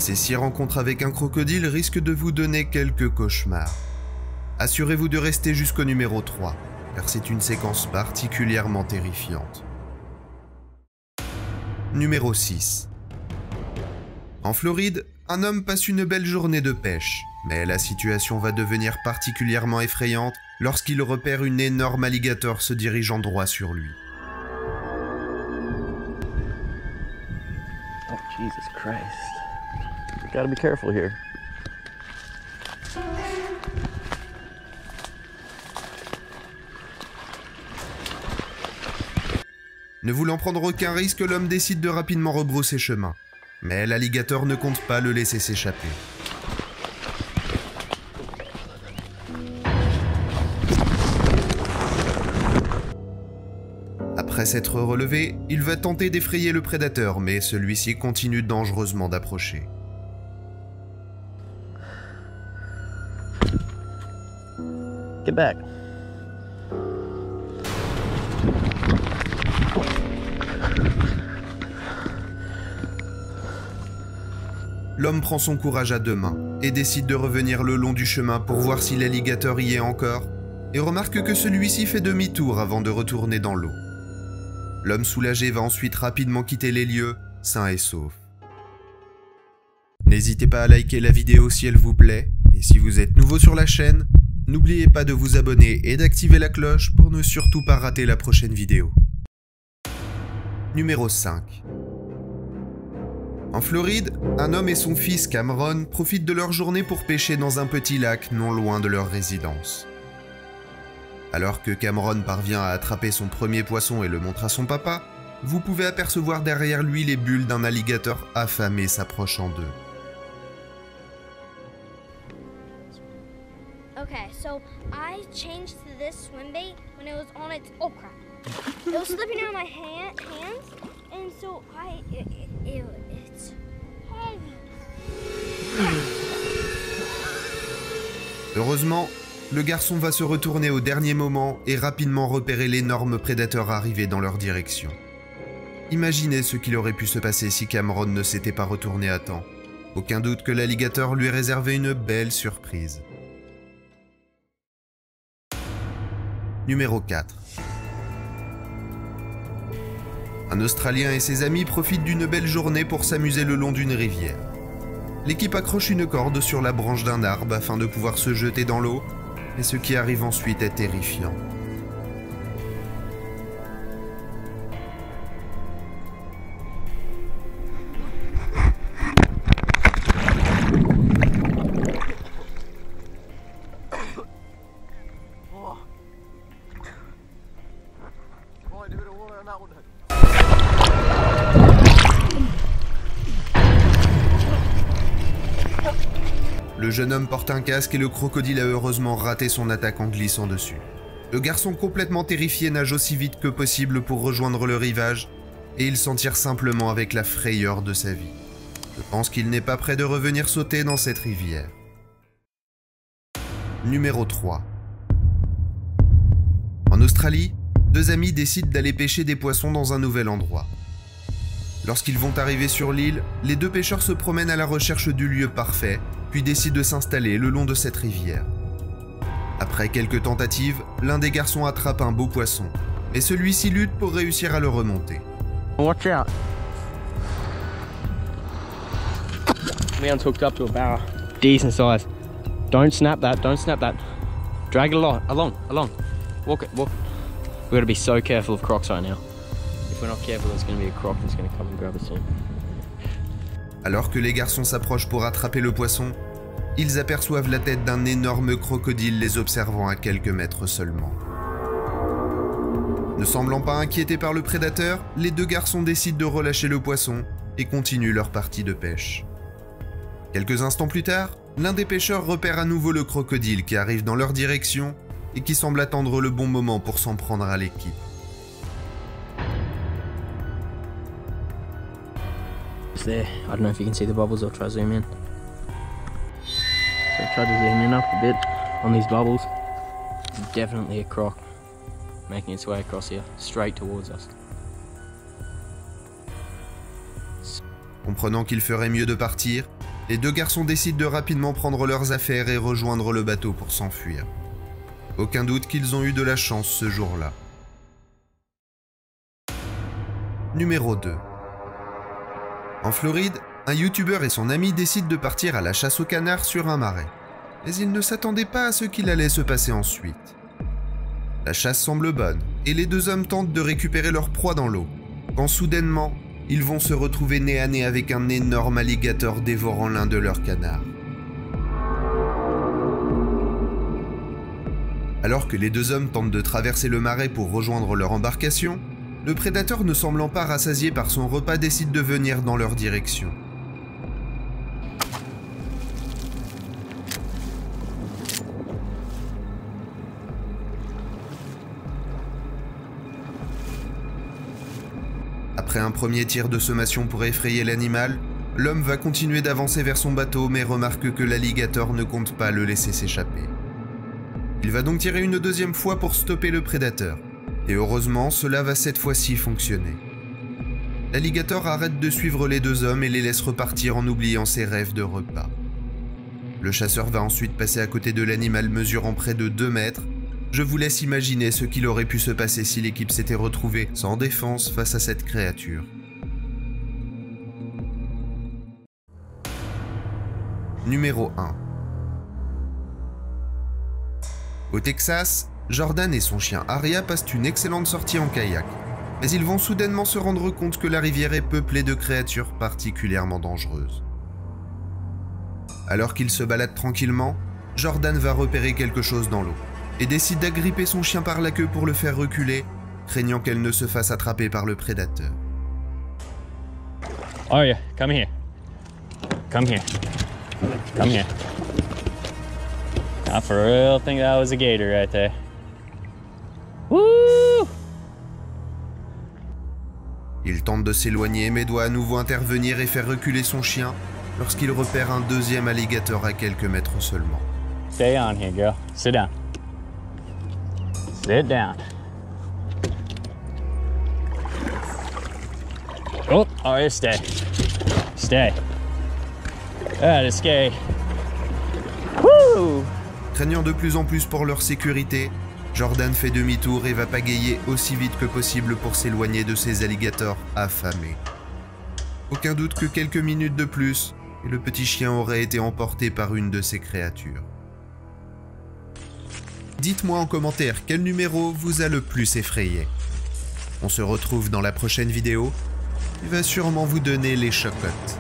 Ces 6 rencontres avec un crocodile risquent de vous donner quelques cauchemars. Assurez-vous de rester jusqu'au numéro 3, car c'est une séquence particulièrement terrifiante. Numéro 6. En Floride, un homme passe une belle journée de pêche, mais la situation va devenir particulièrement effrayante lorsqu'il repère une énorme alligator se dirigeant droit sur lui. Oh, Jesus Christ. You gotta be careful here. Ne voulant prendre aucun risque, l'homme décide de rapidement rebrousser chemin. Mais l'alligator ne compte pas le laisser s'échapper. Après s'être relevé, il va tenter d'effrayer le prédateur, mais celui-ci continue dangereusement d'approcher. Get back. L'homme prend son courage à 2 mains et décide de revenir le long du chemin pour voir si l'alligator y est encore, et remarque que celui-ci fait demi-tour avant de retourner dans l'eau. L'homme soulagé va ensuite rapidement quitter les lieux, sain et sauf. N'hésitez pas à liker la vidéo si elle vous plaît, et si vous êtes nouveau sur la chaîne, n'oubliez pas de vous abonner et d'activer la cloche pour ne surtout pas rater la prochaine vidéo. Numéro 5. En Floride, un homme et son fils Cameron profitent de leur journée pour pêcher dans un petit lac non loin de leur résidence. Alors que Cameron parvient à attraper son premier poisson et le montre à son papa, vous pouvez apercevoir derrière lui les bulles d'un alligator affamé s'approchant d'eux. Okay, so I changed to this swim bait when it was on its... Oh crap. It was slipping out of my hands, and so it's heavy. Heureusement, le garçon va se retourner au dernier moment et rapidement repérer l'énorme prédateur arrivé dans leur direction. Imaginez ce qu'il aurait pu se passer si Cameron ne s'était pas retourné à temps. Aucun doute que l'alligator lui réservait une belle surprise. Numéro 4. Un Australien et ses amis profitent d'une belle journée pour s'amuser le long d'une rivière. L'équipe accroche une corde sur la branche d'un arbre afin de pouvoir se jeter dans l'eau, et ce qui arrive ensuite est terrifiant. Le jeune homme porte un casque et le crocodile a heureusement raté son attaque en glissant dessus. Le garçon complètement terrifié nage aussi vite que possible pour rejoindre le rivage et il s'en tire simplement avec la frayeur de sa vie. Je pense qu'il n'est pas prêt de revenir sauter dans cette rivière. Numéro 3. En Australie, 2 amis décident d'aller pêcher des poissons dans un nouvel endroit. Lorsqu'ils vont arriver sur l'île, les 2 pêcheurs se promènent à la recherche du lieu parfait, puis décident de s'installer le long de cette rivière. Après quelques tentatives, l'un des garçons attrape un beau poisson, mais celui-ci lutte pour réussir à le remonter. Watch out. Man's hooked up to a barra. Decent size. Don't snap that, don't snap that. Drag it along. Walk it. We gotta be so careful of crocs right now. If we're not careful, there's gonna be a croc that's gonna come and grab us soon. Alors que les garçons s'approchent pour attraper le poisson, ils aperçoivent la tête d'un énorme crocodile les observant à quelques mètres seulement. Ne semblant pas inquiétés par le prédateur, les 2 garçons décident de relâcher le poisson et continuent leur partie de pêche. Quelques instants plus tard, l'un des pêcheurs repère à nouveau le crocodile qui arrive dans leur direction et qui semble attendre le bon moment pour s'en prendre à l'équipe. It's there. I don't know if you can see the bubbles. I'll try to zoom in. So I tried to zoom in up a bit on these bubbles. It's definitely a croc making its way across here, straight towards us. Comprenant qu'il ferait mieux de partir, Les deux garçons décident de rapidement prendre leurs affaires et rejoindre le bateau pour s'enfuir. Aucun doute qu'ils ont eu de la chance ce jour-là. Numéro 2. En Floride, un youtubeur et son ami décident de partir à la chasse au canard sur un marais. Mais ils ne s'attendaient pas à ce qu'il allait se passer ensuite. La chasse semble bonne, et les deux hommes tentent de récupérer leur proie dans l'eau, quand soudainement, ils vont se retrouver nez à nez avec un énorme alligator dévorant l'un de leurs canards. Alors que les deux hommes tentent de traverser le marais pour rejoindre leur embarcation, le prédateur ne semblant pas rassasié par son repas décide de venir dans leur direction. Après un premier tir de sommation pour effrayer l'animal, l'homme va continuer d'avancer vers son bateau mais remarque que l'alligator ne compte pas le laisser s'échapper. Il va donc tirer une deuxième fois pour stopper le prédateur, et heureusement cela va cette fois-ci fonctionner. L'alligator arrête de suivre les deux hommes et les laisse repartir en oubliant ses rêves de repas. Le chasseur va ensuite passer à côté de l'animal mesurant près de 2 mètres. Je vous laisse imaginer ce qu'il aurait pu se passer si l'équipe s'était retrouvée sans défense face à cette créature. Numéro 1. Au Texas, Jordan et son chien Aria passent une excellente sortie en kayak, mais ils vont soudainement se rendre compte que la rivière est peuplée de créatures particulièrement dangereuses. Alors qu'ils se baladent tranquillement, Jordan va repérer quelque chose dans l'eau et décide d'agripper son chien par la queue pour le faire reculer, craignant qu'elle ne se fasse attraper par le prédateur. Oh yeah, come here. Come here. Come here. I for real think that was a gator right there. Woo! Il tente de s'éloigner mais doit à nouveau intervenir et faire reculer son chien lorsqu'il repère un deuxième alligator à quelques mètres seulement. Stay on here, girl. Sit down. Sit down. Oh, all right, stay. Stay. That is scary. Woo! Craignant de plus en plus pour leur sécurité, Jordan fait demi-tour et va pagayer aussi vite que possible pour s'éloigner de ces alligators affamés. Aucun doute que quelques minutes de plus, et le petit chien aurait été emporté par une de ces créatures. Dites-moi en commentaire quel numéro vous a le plus effrayé. On se retrouve dans la prochaine vidéo, qui va sûrement vous donner les chocottes.